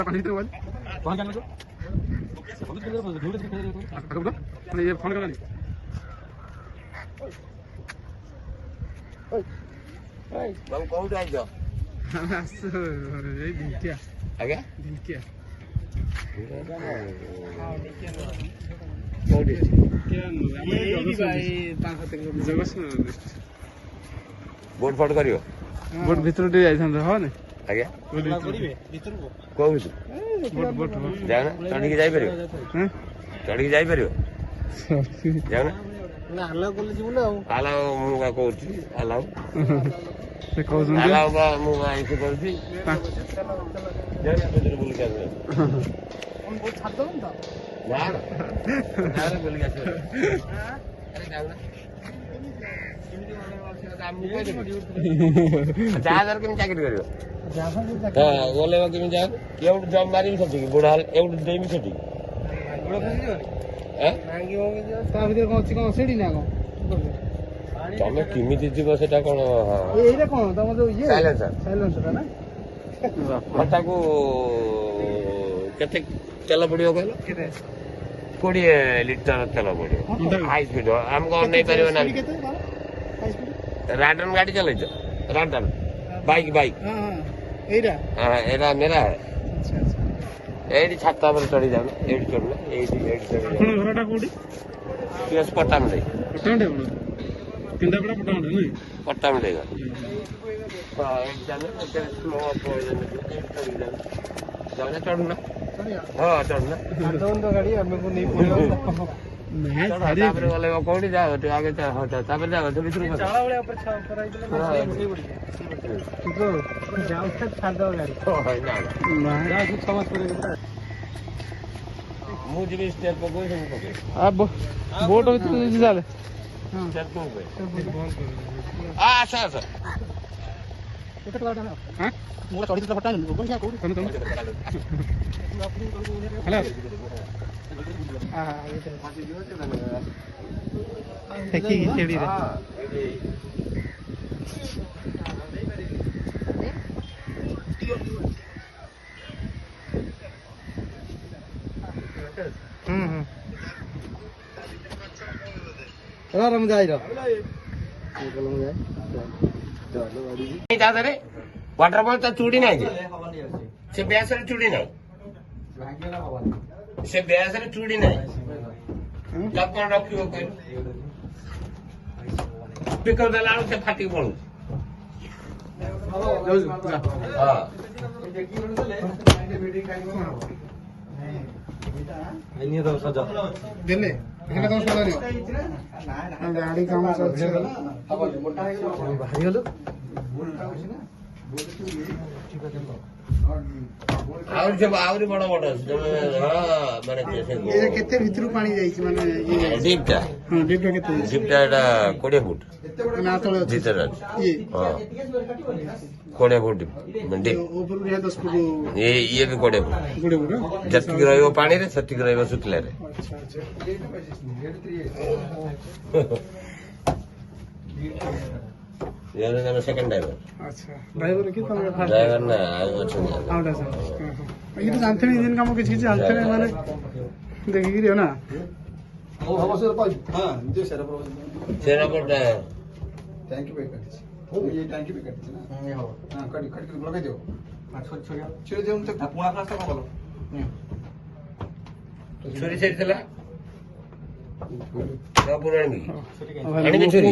पानी तो कौन जाने को ये फोन करा नहीं बाबू कोउठ आइछ ये ढिंकिया आगे ढिंकिया कोउठ बोट फट करियो बोट भीतर टे जाइथान हो ने आगे करिवे भीतर को भीतर बोट बोट जाना चढ़ी के जाई परियो हैं चढ़ी के जाई परियो जाना ना हल्ला कोले जीव ना आलाओ मु का कोउची आलाओ से कहउछन आलाओ बा मु आइछ करछि जाना भीतर बुल के आसे हम बोट छाड़ दो ना यार यार बुल के आसे अरे जाना जहाज केमी चाकरी करियो बोले केमी जा एवढ जॉब मारी सठी बुढ़ा एवढ देमी सठी बुढ़ा फसी जो हैं मांगी होगी ता भीतर कोन छी कोन सेडी ना कोन तमे किमिति जीव सेटा कोन एइरा कोन तम जो ये साइलेंसर ना मता को केते तेल पड़ियो कहलो केते 20 लीटर तेल पड़ियो हाई स्पीड हम को नहीं परियो ना राडन गाड़ी चलाइछ राडन बाइक हां एइरा हां एरा मेरा है अच्छा अच्छा एडी छाता पर चढ़ी जाऊ एडी चढ़ना एडी चढ़ी कोन घरटा कोडी केस पट्टा में पटांडे बोलो किंदा बड़ा पटांडे नहीं पट्टा में देगा हां एक जाने तेरे स्लो अप हो जाने चढ़ना हां चढ़ना दोन तो गाड़ी हमें को नहीं पड़ो मैं सारी तापर वाले को कोडी जाओ तो आगे जा हो जा तापर जाओ तो भीतर चाला वाले ऊपर ऊपर आई तो तो जाओ तक छाड़ दो गाड़ी हो है ना जा कुछ समझ पड़ेगा मुझे भी स्टेप पर कोई नहीं पकड़े अब बोट होती है जाले हां स्टेप को पे आ अच्छा अच्छा कितना काटा है हां मोरा चढ़ी तो फटा नहीं कोन क्या कोड कौन हेलो हां ये तो देखिए सीढ़ी रे रम जाई रो निकलम जाए चलो गाड़ी नहीं जाता रे वाटर बॉल तो चूड़ी नहीं से बेस रे चूड़ी नहीं से बेस रे चूड़ी नहीं तब कौन रखियो कोई पिकर दला से फाटी पड़ू हां आइए तो सजा देले एखने तो सजा नहीं गाड़ी काम से भारी हलो और जब आवरी बड़ा बड़ा हां माने कैसे ये केते भीतर पानी जाई छी माने ये डीपटा हां डीपटा केते डीपटा एटा 20 फुट ना तळे अछि भीतर ये हां 20 फुट मंडी ऊपर रे 10 फुट ये भी 20 फुट गुडे गुडे जतिक रहइबो पानी रे सतिक रहइबो सुखले रे अच्छा अच्छा ये ना सेकंड ड्राइवर अच्छा ड्राइवर की तुम फर्स्ट ड्राइवर ना आउ अच्छा आउट सर ये तो जानते नहीं इंजन काम के चीज जानते नहीं माने देखि गिरियो ना ओ हम सर पाई हां जो सेरा पर टैंक पे कट ये टैंक पे कट ना हां कट कट के लगा दो छोड़ छोड़ छोड़ दे हम तक पुणा क्लास का बोलो छुरी से चला ना पुरानी अनि में छुरी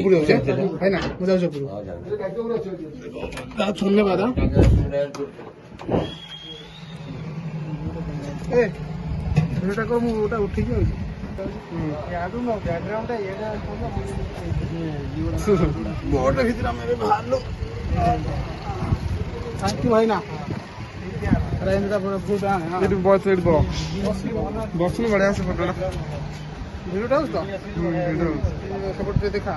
है ना मजा जो पुरो का छोड़ने बाद ए छोटा को मु ओटा उठी जाउ यादू नो बैकग्राउंड है ये बोट भीतर में बाहर लो थैंक यू भाई ना अरे इनका पूरा फुट है ये बहुत सेट बॉक्स में बढ़िया से फोटो वीडियो डाल तो वीडियो सपोर्ट पे देखा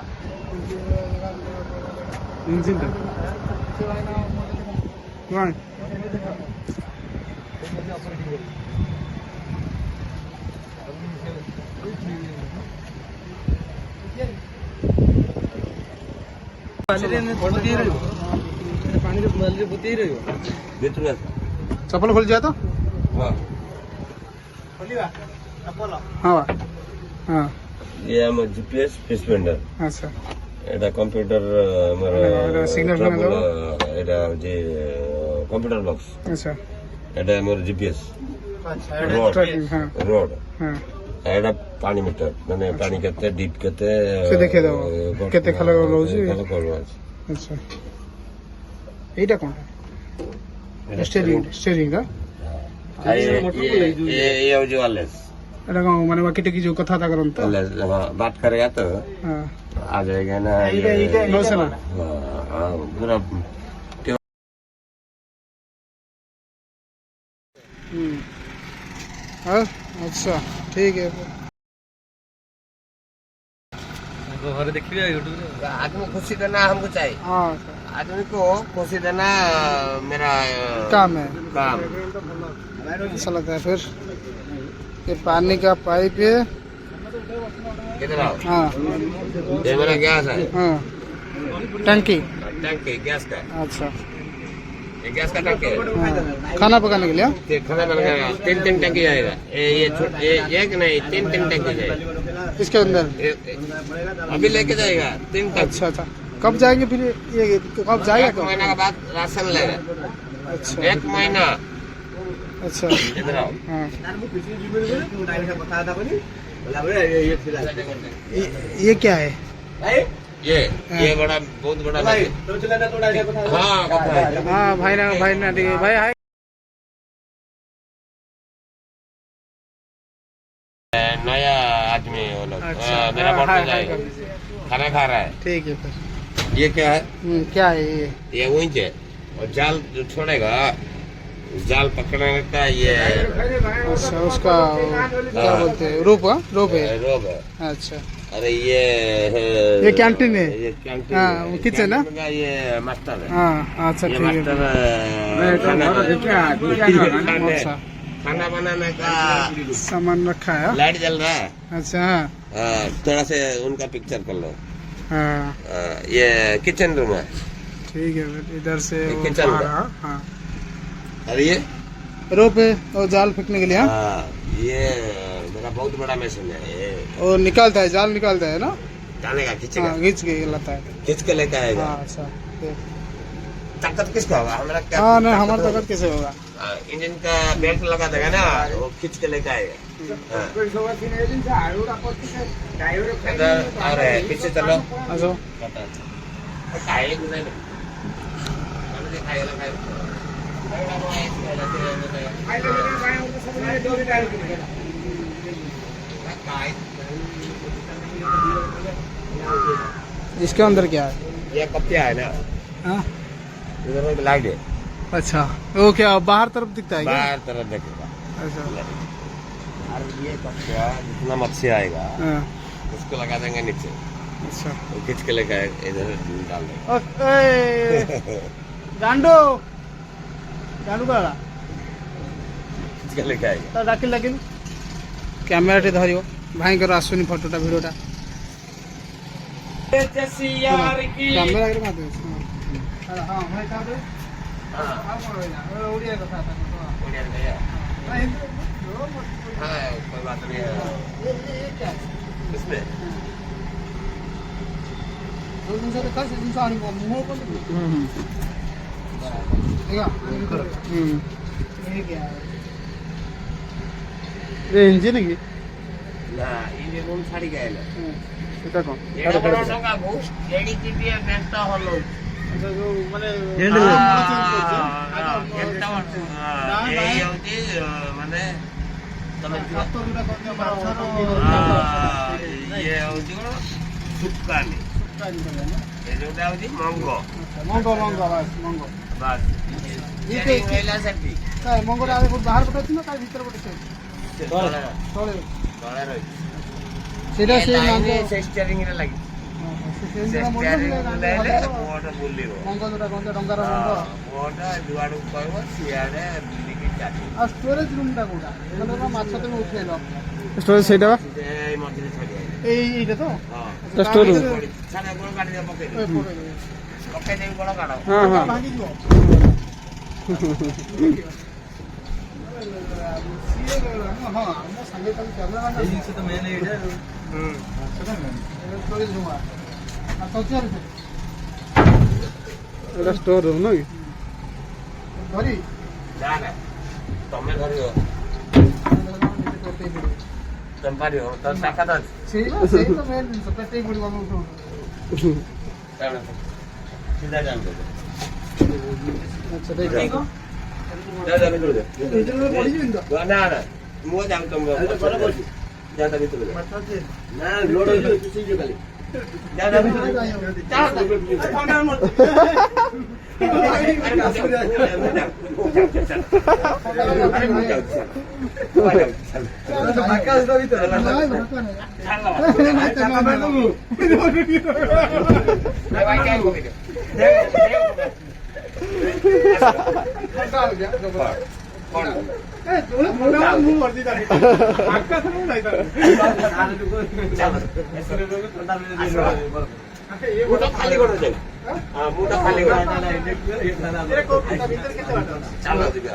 इंजन का वन पानी रे बुती रही भीतर चप्पल खोल जाए तो हाँ हाँ हाँ ये आम जीपीएस फिशपेंडर अच्छा এটা কম্পিউটার আমার এটা signal ফিনাল দেবো? এটা যে কম্পিউটার বক্স अच्छा এটা আমার জিপিএস ट्रैकिंग हाँ রোড हाँ এটা পানি মিটার মানে পানি কেতে ডিপ কেতে ସେ ଦେଖେଇ ଦବ କେତେ ଖାଲ ରହୁଛି ଖାଲ କଣ ଅଛି ଆଚ୍ଛା ଏଇଟା କ'ଣ ଷ୍ଟେରିଂ ଟା ये हो जो वायरलेस ଏଇଟା କ'ଣ ମାନେ ବାକି ଟିକି ଯୋଉ କଥାବାର୍ତ୍ତା କରନ୍ତି ତ वायरलेस हाँ बात करेगा तो ହଁ आ जाएगा ना ନଉସେନା हाँ पूरा हाँ अच्छा ठीक है ଘରେ ଦେଖିବି ୟୁଟ୍ୟୁବରେ आदमी खुशी देना हमको चाहिए हाँ आदमी को खुशी देना मेरा काम है काम अच्छा लगता है फिर ये पानी का पाइप है किधर आओ हाँ ये मेरा गैस है हाँ टंकी टंकी गैस का अच्छा ये गैस का टंकी है हाँ खाना पकाने के लिए हाँ? ये खाना बनाएगा तीन टंकी जाएगा ये एक नहीं तीन टंकी जाएगा इसके अंदर अभी लेके जाएगा तीन टंकी अच्छा अच्छा कब जाएंगे फिर ये कब जाएगा एक महीना के बाद राशन लेगा अच्छा एक महीना अच्छा इधर आओ हाँ ये क्या है ये बड़ा बहुत बड़ा हाँ कथा है हाँ भाई ना ठीक है भाई हाय नया आदमी वो लोग अच्छा, मेरा हाँ, बोट हाय, में जाएगा हाय खाना खा रहा है ठीक है फिर ये क्या है क्या है ये ऊंच है और जाल जो छोड़ेगा जाल पकड़ने का ये अच्छा उसका क्या बोलते हैं रोप हाँ रोप है रोब है अच्छा अरे ये कैंटीन है ये कैंटीन हाँ, है। वो किचन है? कैंटीन का ये मास्टर है हाँ अच्छा ये ठीक है मास्टर अच्छा खाना बनाने का सामान रखा है हाँ? लाइट जल रहा है अच्छा हाँ थोड़ा से उनका पिक्चर कर लो हाँ ये किचन रूम है ठीक है फिर इधर से ये वो किचन आ का। रहा हाँ अरे ये रोप है और जाल फेंकने के लिए हाँ ये मेरा बहुत बड़ा मशीन है ये और निकालता है जाल निकालता है ना जाने का खींचेगा हाँ खींच के लाता है खींच के लेके आएगा हाँ अच्छा फिर। ताकत किसका होगा हमारा क्या हाँ नहीं हमारा ताकत कैसे होगा इंजन का बेल्ट लगा देगा ना वो खींच के लेके आएगा हाँ। इधर आ रहे हैं पीछे चलो अच्छा खाएगा नहीं खाएगा इसके अंदर क्या है ये कपिया है ना हाँ इधर एक लाइट है अच्छा वो क्या बाहर तरफ दिखता है क्या बाहर तरफ देखेगा अच्छा और ये कपिया जितना मच्छी आएगा हाँ उसको लगा देंगे नीचे अच्छा वो खींच के लेकर इधर डाल देंगे ओए गांडो गांडो काड़ा खींच के लेकर आएगा तो डाकिल डाकिल कैमेरा टे धरियो भाई कर आसुनी फोटोटा वीडियोटा कैमेरा के माध्यम हां हां भाई का दे हां बोलो ओडिया कथा था बढ़िया भैया हाँ कोई बात नहीं है ये क्या है इसमें दो दिन से कल से दिन से आनी मुंह पर देखा ये क्या है ये इंजन है ना इंजन रूम छाड़ी गए ना এটা কোন এটা বড় টাকা ঘুষ এডি টিপি একটা হলো আচ্ছা जो মানে এই হচ্ছে মানে তুমি কাতরটা করতে মাছার ইয়ে হচ্ছে সুক্কানি এই যেটা হচ্ছে মঙ্গো মঙ্গো মঙ্গো বাস ये এই মহিলা সেটি काय মঙ্গোটা আগে বাহার পড়াচ্ছিল না কাই ভিতর পড়েছে তলে তলে তলে রয়েছে সেটা সেই নাম স্টিয়ারিং এর লাগি সেই নাম স্টিয়ারিং লে ওটা বলিব মঙ্গো যেটা গন্ধ ডঙ্গার মঙ্গো ওটা দুয়াড়ু কইব সিয়াড়ে বিলিকি চাটি আর স্টোরেজ রুমটা কোটা মানে ওরা মাছ সাথে উঠেলো স্টোরেজ সেটা এই মধ্যে ছড়ি এইটা তো হ্যাঁ তো স্টোর রুম সারা বড় কাটি দিয়ে পকেই ওই পড়ে পকেই দেই বড় কাটো হ্যাঁ হ্যাঁ ভাঙি দিও ସିଏ ହଁ ଆମ ସାଙ୍ଗେ ତାକୁ କ୍ୟାମେରାମ୍ୟାନ୍ ଏଇ ଜିନିଷ ତ ମେନ୍ ଏଇଟା ଆଉ। ସେଟା ଷ୍ଟୋରେଜ୍ ରୁମ୍ ଏଇଟା ଷ୍ଟୋର ରୁମ୍ ନୁହେଁ କି ଧରି ନା ନା ତମେ ଧରିବ ତମେ ପାରିବ ତମ ତାକାତ ଅଛି ସେଇ ତ ମେନ୍ ଜିନିଷ ପେଟେଇ ପଡ଼ିବ ଆମକୁ ସିଧା ଯାଆନ୍ତୁ ଆଚ୍ଛା ଦେଖ ଭିତରକୁ ପଡ଼ିଯିବିନି ତ ନା ନା ମୁଁ ଯାଉଛି ତମ ଯା ତା ଭିତରକୁ ନା ଲୋଡ କିଛି କାଲି ଯା ତା ଭିତରକୁ ଖାଲି କରି ମୁଁ ଖାଲି କରି ଚାଲ ଯିବି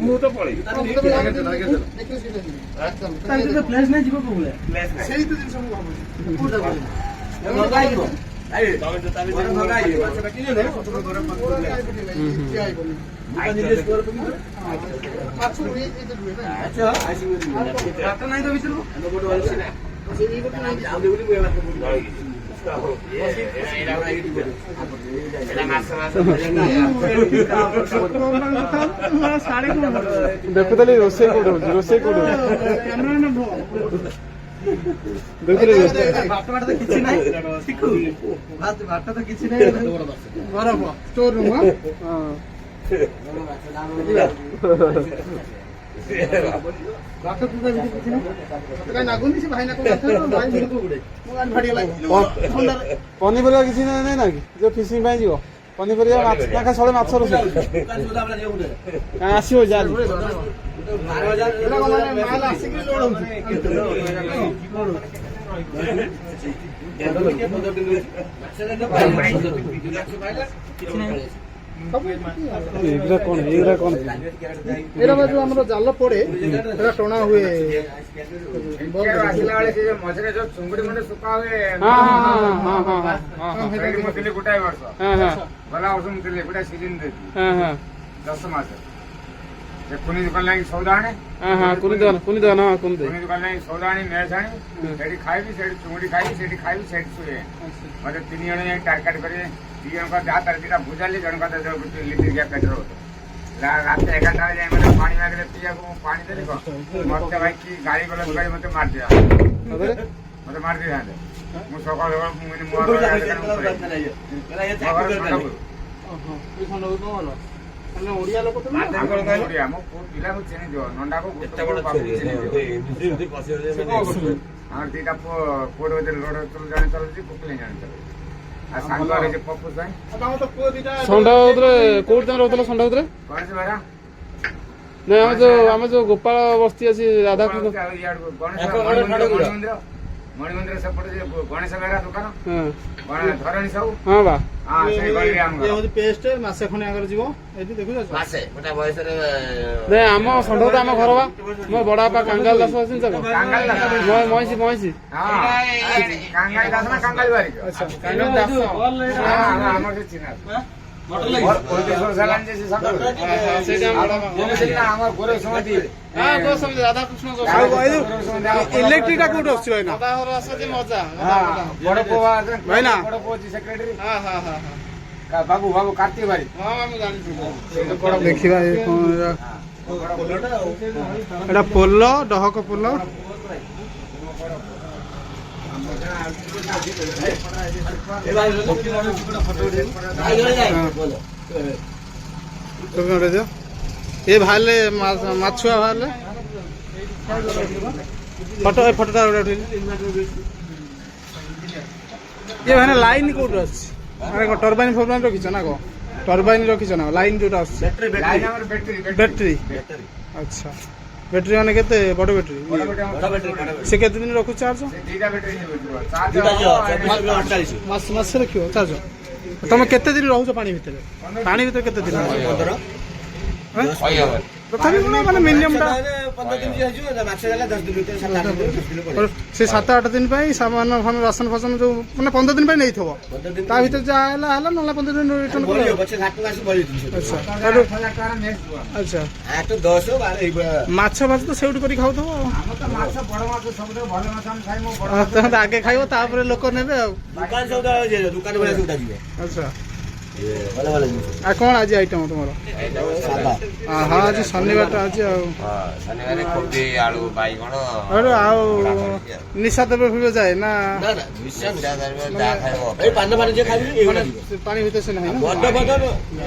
ମୁଁ ତ ପଳେଇବି ପ୍ଲେସ୍ ନାହିଁ ଯିବ କୋଉ ଭଳିଆ? ସେଇ ତ ଜିନିଷ ମୁଁ ଭାବୁଛି ଦେଖୁଥିଲି ରୋଷେଇ କୋଉଠି ହଉଛି ରୋଷେଇ କୋଉଠି ହଉଛି ବାଟ ତ କିଛି ନାହିଁ ବାଟ ତ କିଛି ନାହିଁ ବରଫ ଷ୍ଟୋର ରୁମ୍ ନାଗୁନି ସେ ଭାଇ ପନିପରିବା କିଛି ନାଇଁ ନା କି ଯୋଉ ଫିସିଂ ପାଇଁ ଯିବ ପନିପରିବା ମାଛ ନା ସଳେ ମାଛ ରୋଷେଇ ଆସିବ ଯାହା ଏଗୁରା କଣ ଏଇଟା ଯୋଉ ଆମର ଜାଲ ପଡେ ସେଟା ଟଣା ହୁଏ ଆସିଲା ବେଳେ ସେ ମଝିରେ ଯୋଉ ଚୁଙ୍ଗୁଡି ମାନେ ଶୁଖା ହୁଏ ମୁଁ ଥିଲି ଗୋଟାଏ ବର୍ଷ ଗଲା ବର୍ଷ ମୁଁ ଥିଲି ଗୋଟେ ସିଜିନ୍ ଦେଇଥିଲି 10 ମାସ ସେ କୁନି ଦୋକାନ ଲାଗି ସଉଦା ଆଣେ କୁନି ଦୋକାନ କୁନି ଦୋକାନ ଲାଗି ସଉଦା ଆଣି ମେସ୍ ଆଣି ସେଠି ଖାଇବି ସେଠି ଚୁଙ୍ଗୁଡି ଖାଇବି ସେଠି ଖାଇବି ସେଠି ଶୁଏ ମତେ 3 ଜଣ ଯାଇ ଟାର୍ଗେଟ କରିବେ 2 ଜଣଙ୍କ ଯାହା ତାର ଦିଟା ବୁଝାଲି ଜଣଙ୍କ ଲିଟରିଆ ପେଟ୍ରୋଲ ରାତି 11ଟା ବେଳେ ଯାଇ ମତେ ପାଣି ମାଗିଲେ ପିଇବାକୁ ମୁଁ ପାଣି ଦେଲି ମତେ ଭାଇ କି ଗାଳି ଗଲେ ମତେ ମାରିଦିଆ ମତେ ମାରି ଦେଇଥାନ୍ତେ ମୁଁ ସକାଳୁ ଓଡିଆ ଲୋକ ତ ଓଡିଆ ମୋ ପିଲାକୁ ଚିହ୍ନିଯିବ ନଣ୍ଡାକୁ ଆମର ଦିଟା ପୁଅ ରୋଡ ଜଣେ ଚଲୁଛି କୋକିଲି ଜଣେ ଚଲୁଛି ଆଉ ସାଙ୍ଗ ରହିଛି ପପୁ ପାଇଁ ଷଣ୍ଢ କୋଉଠି ତମେ ରହୁଥିଲ ଷଣ୍ଢ ଭିତରେ ଗଣେଶ ବେହେରା ନାଇଁ ଆମେ ଯୋଉ ଗୋପାଳ ବସ୍ତି ଅଛି ରାଧାକୃଷ୍ଣ ମଣିମନ୍ଦିର ସେପଟେ ଗଣେଶ ବେହେରା ଦୋକାନ ଧରଣୀ ସବୁ ହଁ ବା ସେଇ ଗଳିରେ ଆମ ପେଷ୍ଟ ମାସେ ଖଣ୍ଡେ ଆଗରେ ଯିବ ଏଠି ଦେଖୁଛ ମାସେ ଗୋଟେ ବୟସରେ ନାଇଁ ଆମ ଷଣ୍ଢ ତ ଆମ ଘର ବା ମୋ ବଡ ବାପା କାଙ୍ଗାଲ ଦାସ ଅଛନ୍ତି ମଇଁଷି କାଙ୍ଗାଳି ଦାସ ନା କାଙ୍ଗାଳି ବାରିକ ଆମର ସେ ଚିହ୍ନା ଇଲେକ୍ଟ୍ରିକ ଟା କୋଉଠି ଆସୁଛି ଭାଇନା ବଡ ପୁଅ ଭାଇନା ବଡ ପୁଅ ଅଛି ସେକ୍ରେଟାରୀ ବାବୁ କାର୍ତ୍ତିକ ବାରି ଦେଖିବା ଏଟା ପୋଲ ଡହକ ପୋଲ ये बाहर माछुआ बाहर फोटो फोटोटा ये भाई लाइन कौट टर्बाइन फर्बाइन रखीच ना कौ टर्बाइन रखीच ना लाइन जो बैटरी अच्छा बैटरी माने केते बड़ बैटरी से केते दिन रखु चार्ज मास रखियो चार्ज ତମେ କେତେ ଦିନ ରହୁଛ ପାଣି ଭିତରେ? ପାଣି ଭିତରେ କେତେ ଦିନ ରହୁଛ? 15 ଆଁ? ତଥାପି କଣ ମାନେ ମିନିମମ୍ ଟା 15 ଦିନ ହେଇଯିବ ମାଛ ହେଲା 10 ଦିନ ଭିତରେ 7 8 ଦିନ 10 ଦିନ ପରେ ସେ 7-8 ଦିନ ପାଇଁ ସାମାନ ଫାମାନ ରାସନ ଫାସନ ଯୋଉ ମାନେ 15 ଦିନ ପାଇଁ ନେଇଥିବ 15 ଦିନ ତା ଭିତରେ ଯାହା ହେଲା ହେଲା ନହେଲେ 15 ଦିନ ରିଟର୍ନ ବଳି କରିବ। ପଛେ ଘାଟକୁ ଆସି ବଳି ଜିନିଷ ଆଚ୍ଛା 10,000 ନେକ୍ସଟ ଆଚ୍ଛା 8 10 12 ଏଇଭଳିଆ ମାଛ ଫାଛ ତ ସେଇଠୁ କରି ଖାଉଥିବ ଆଉ। ଆମର ତ ମାଛ ବଡ ମାଛ ସବୁଠୁ ଭଲ ମାଛ ଆମେ ଖାଇମୁ ବଡ ତମେ ତ ଆଗେ ଖାଇବ ତାପରେ ଲୋକ ନେବେ ଆଉ। ଦୋକାନ ସଉଦା ଯିବ ଦୋକାନ ଭଳିଆ ସଉଦା ଯିବ ଆଚ୍ଛା ଭଲ ଭଲ ଜିନିଷ ଆଉ କଣ ଆଜି ଆଇଟମ ତୁମର? ସାଧା ହଁ ଆଜି ଶନିବାରଟା ଆଜି ଆଉ ଶନିବାରେ କୋବି ଆଳୁ ବାଇଗଣ ଆଉ ନିଶା ଦେବେ ଫିବେ ଯାଏ ନା ନା ନା ବିଶାଲ ଯାହା ଖାଇବ ଏଇ ପାନ ପାନ ଯେ ଖାଇବି ଏଇଗୁଡ଼ା ଯିବ ସେ ପାଣି ଭିତରେ ସେ ନାହିଁ ନା? ବଡ ବଡ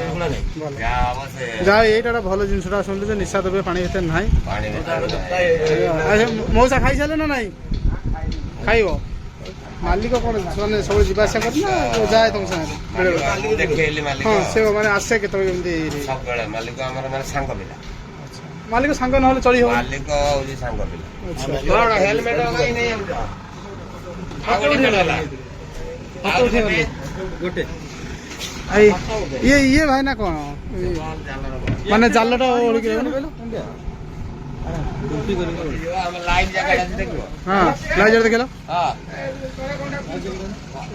ଏଗୁଡ଼ା ନାହିଁ ଭଲ ଯାହା ହବ ସେ ଯାହା ଏଇଟା ଗୋଟେ ଭଲ ଜିନିଷଟା ଶୁଣିଲି ଯେ ନିଶା ଦେବେ ପାଣି ଭିତରେ ନାହିଁ। ପାଣି ମଉସା ଖାଇସାରିଲେ ନା ନାହିଁ? ଖାଇବ ମାଲିକ କଣ ମାନେ ସବୁବେଳେ ଯିବା ଆସିବା କରି ନା ଯାଏ ତମ ସାଙ୍ଗରେ ବେଳେବେଳେ? ଦେଖେଇଲି ମାଲିକ ହଁ ସେ ମାନେ ଆସେ କେତେବେଳେ କେମିତି? ସବୁବେଳେ ମାଲିକ ଆମର ମାନେ ସାଙ୍ଗ ପିଲା ମାଲିକ ସାଙ୍ଗ ନହେଲେ ଚଳି ହବ। ମାଲିକ ହଉଛି ସାଙ୍ଗ ପିଲା ଆଚ୍ଛା କଣ ହେଲମେଟ କାଇଁ ନେଇ ଆଉଛ ଆଉ ଗୋଟେ ହେଲା ଆଉ ଗୋଟେ ଇଏ ଭାଇ ନା କଣ ମାନେ ଜାଲଟା ଓଳିକି ରହିବ ନା? ଆମେ ଲାଇନ ଜାଗା ଅଛି ଦେଖିବ ହଁ ଲାଇଜର ଦେଖିଲ ହଁ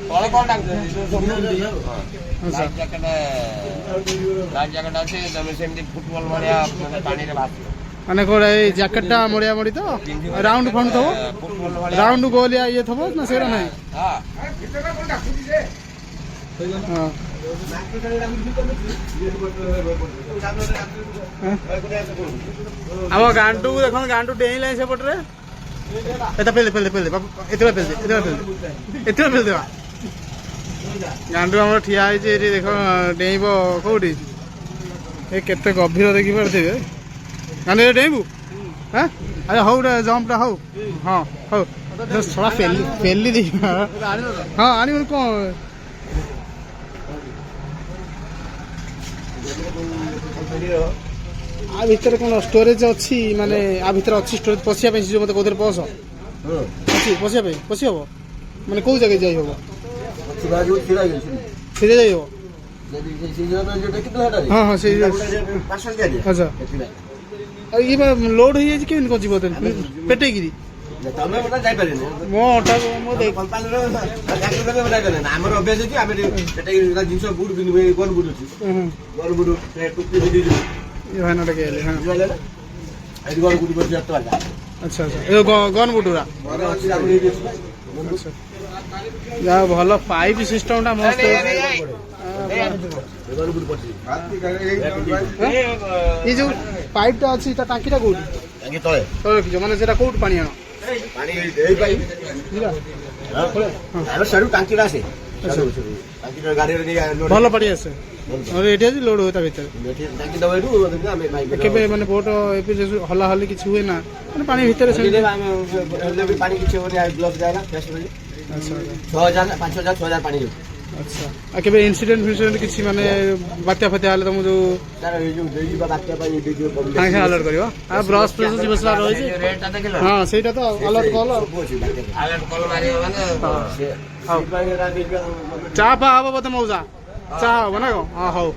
ତଳେ କଣ ଡାକୁଛନ୍ତି ଆଚ୍ଛା ଲାଇନ ଜାଗାଟା ଅଛି ତମେ ସେମିତି ଫୁଟବଲ ଭଳିଆ ମାନେ ପାଣିରେ ଭାସିବ ମାନେ କୋଉଟା ଏଇ ଜ୍ୟାକେଟଟା ମଡ଼ିଆ ମଡ଼ି ତ ରାଉଣ୍ଡ ଫାଉଣ୍ଡ ଥବ ଫୁଟବଲ ଭଳିଆ ରାଉଣ୍ଡ ଗୋଲିଆ ଇଏ ଥବ ନା ସେଗୁରା ନାହିଁ? ହଁ ହଁ ଆମ ଗାଣ୍ଡୁକୁ ଦେଖନ୍ତୁ ଗାଣ୍ଡୁ ଡେଇଁଲାଣି ସେପଟରେ ଏଟା ପେଲି ପେଲି ପେଲି ଏତେ ଦେବା ଗାଣ୍ଡୁ ଆମର ଠିଆ ହେଇଛି ଏଠି ଦେଖ ଡେଇଁବ କୋଉଠି ଏ କେତେ ଗଭୀର ଦେଖିପାରୁଥିବେ ଗାଣ୍ଡୁ ଡେଇଁବୁ ହଁ ଆରେ ହଉ ଜମ୍ପଟା ହଉ ହଁ ହଉ ଛଡ଼ା ପେଲି ଦେଇ ହଁ ଆଣିବୁନି କଣ ଆ ଭିତରେ କଣ ଷ୍ଟୋରେଜ ଅଛି ମାନେ ଆ ଭିତରେ ଅଛି ଷ୍ଟୋରେଜ ପଶିବା ପାଇଁ ସେ ମତେ କହୁଥିଲେ ପଶ ଅଛି ପଶିବା ପାଇଁ ପଶି ହବ ମାନେ କୋଉ ଜାଗାରେ ଯାଇ ହବ ସିଧା ଯାଇ ହବ ହଁ ହଁ ସେଇ ଆଚ୍ଛା ଆଉ ଇଏ ଲୋଡ୍ ହେଇଯାଇଛି କେମିତି କଣ ଯିବ ପେଟେଇକିରି ତମେ ଗୋଟେ ଯାଇପାରିବେନି ମୋ ଅଟାକୁ ମୋ ଆମର ଅଭ୍ୟାସ ଅଛି ଆମେ ଜିନିଷ ବୁଟ ପିନ୍ଧିବୁ ଗନ ବୁଟ ଅଛି ଗନ ବୁଟ ଟୁପି ପିନ୍ଧିଯିବୁ ଇଏ ଭାଇନାଟା କେଲେ ହଁ ଏଠି ଗନ ବୁଟ ପଡିଛି ଏତ ବାଟ ଆଚ୍ଛା ଆଚ୍ଛା ଏ ଗନ୍ ବୁଟୁରା ଅଛି ଆମର ଏଇଠି ଅଛି ଆଚ୍ଛା ଯାହା ଭଲ ପାଇପ୍ ସିଷ୍ଟମଟା ମସ୍ତ ଗନ ବୁଟ ପଡିଛି ଏଇ ଯୋଉ ପାଇପଟା ଅଛି ତା ଟାଙ୍କିଟା କୋଉଠି ତାଙ୍କେ ତଳେ ତଳେ ରଖିଛ ମାନେ ସେଟା କୋଉଠୁ ପାଣି ଆଣ ପାଣି ଏଇ ପାଇ ଆମେ ସେଠୁ ଟାଙ୍କିଟା ଆସେ ଟାଙ୍କିଟା ଗାଡିରେ ନେଇ ଲୋଡ ଭଲ ପାଣି ଆସେ ଆମର ଏଠି ଅଛି ଲୋଡ ହୁଏ ତା ଭିତରେ ଟାଙ୍କି ଦବା ଏଠୁ ଆମେ କେବେ ମାନେ ବୋଟ ଏବେ ହଲା ହଲି କିଛି ହୁଏ ନା ମାନେ ପାଣି ଭିତରେ ସେମିତି ଆମେ ପାଣି କିଛି ହବନି ଗ୍ଲୋଭ୍ ଯାଏନା ଫେସ୍ କରି ଆଚ୍ଛା 6,000 5,000 6,000 ପାଣି ଯାଉଛି ଆଚ୍ଛା ଆଉ କେବେ ଇନସିଡେଣ୍ଟ ଫିନସିଡେଣ୍ଟ କିଛି ମାନେ ବାତ୍ୟା ଫାତ୍ୟା ହେଲେ ତମକୁ ଯୋଉ ତାର ଏଇ ଯୋଉ ଦେଇଯିବା ବାତ୍ୟା ପାଇଁ ଏଇ ଦେଇଯିବ ସାଙ୍ଗେ ସାଙ୍ଗେ ଆଲର୍ଟ କରିବ ଆଉ ବ୍ରସ୍ ଫ୍ରସ୍ ଯିବସଲା ରହିଛି ରେଟ୍ଟା ଦେଖିଲ ହଁ ସେଇଟା ତ ଆଲର୍ଟ କଲ ସବୁ ଅଛି ବାତ୍ୟା ଆଲର୍ଟ କଲ୍ ମାରିବ ମାନେ ସେ ପାଇଁ ଏରା ଦେଇଯିବା ଚା ଫା ହବ ବୋଧେ ମଉସା ଚା ହବ ନା କଣ ହଁ ହଉ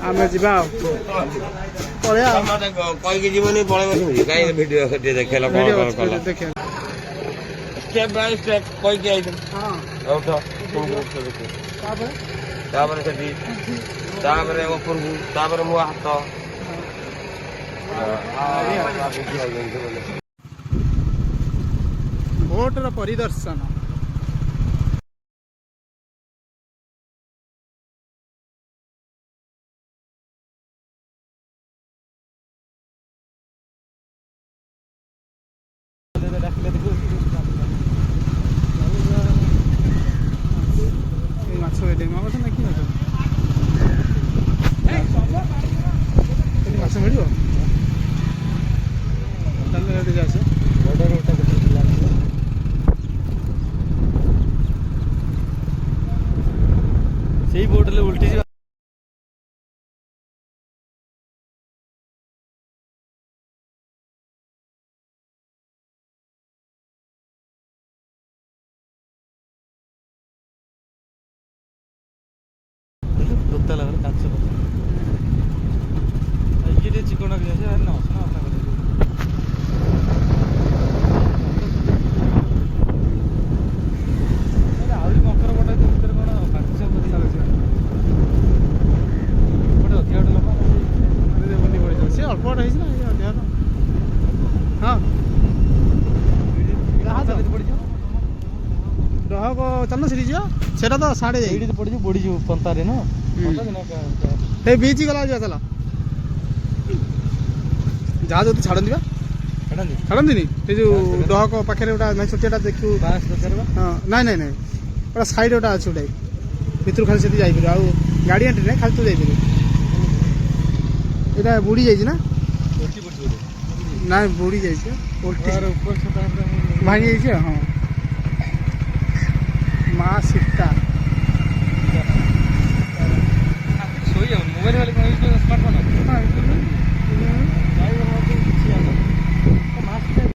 ଆମେ ଯିବା ଆଉ ପଳେଇବା ଆଉ ମତେ କହିକି ଯିବନି ପଳେଇବ କାହିଁକି ଭିଡିଓ ଟିକେ ଦେଖେଇଲ କଣ ଭିଡ଼ିଓ କଣ କଲ ଦେଖିବା ଷ୍ଟେପ୍ ବାଇ ଷ୍ଟେପ୍ କହିକି ଆଇଥିଲି ହଁ ଉଠ ତାପରେ ତାପରେ ସେଠି ତାପରେ ଉପରକୁ ତାପରେ ମୋ ହାତ ବୋଟର ପରିଦର୍ଶନ এই মাছ ডেମା ମାଛ ନା କି ମାଛ ମାଛ ମିଳିବ ତାହେଲେ ଏଠି ଆସେ ସେଇ ବୋଟରେ ଉଲ୍ଟି ଯିବା ଦୋତାଲା ଘର କାଚ କଥା ଇଏ ଟିକେ ଚିକଣ ବି ଅଛି ଆରେ ନସ ନା ଆପଣ କଥା ଆହୁରି ମକର ବଟା ଭିତରେ କ'ଣ କାଚ ବୋଧେ ଗୋଟେ ଅଧିକା ଗୋଟେ ଲୋକ ବୁଲି ପଡ଼ିଯିବ ସେ ଅଳ୍ପ ବାଟ ହେଇଛି ନା ଇଏ ଅଧିକା ବାଟ। ହଁ ଜାହାଜ ପଡ଼ିଯିବ ଡହକ ଚାଲୁନ ସେଠି ଯିବା ସେଟା ତ ସାଡ଼େ ଯାଇ ଏଇଠି ପଡ଼ିଯିବ ବଢ଼ିଯିବ ପନ୍ତାରେ ନା ସେ ବିଚ୍ ଗଲା ଯିବା ଚାଲ ଜାହାଜ ଯଦି ଛାଡ଼ନ୍ତି ବା ଛାଡ଼ନ୍ତିନି ସେ ଯେଉଁ ଡହକ ପାଖରେ ଗୋଟେ ନାଇଁ ଛୋଟିଆଟା ଦେଖିବୁ ବାସ୍ ଦରକାର ବା ହଁ ନାଇଁ ନାଇଁ ନାଇଁ ଗୋଟେ ସାଇଡ଼୍ ଗୋଟେ ଅଛି ଗୋଟେ ଭିତରୁ ଖାଲି ସେଠି ଯାଇପାରିବ ଆଉ ଗାଡ଼ି ଏଣ୍ଟ୍ରି ନାହିଁ ଖାଲି ତୁ ଯାଇପାରିବୁ ଏଇଟା ବୁଡ଼ି ଯାଇଛି ନା ନାଇଁ ବୁଡ଼ି ଯାଇଛି ଓଲଟି ଭାଙ୍ଗି ଯାଇଛି ହଁ ମା ସୀତା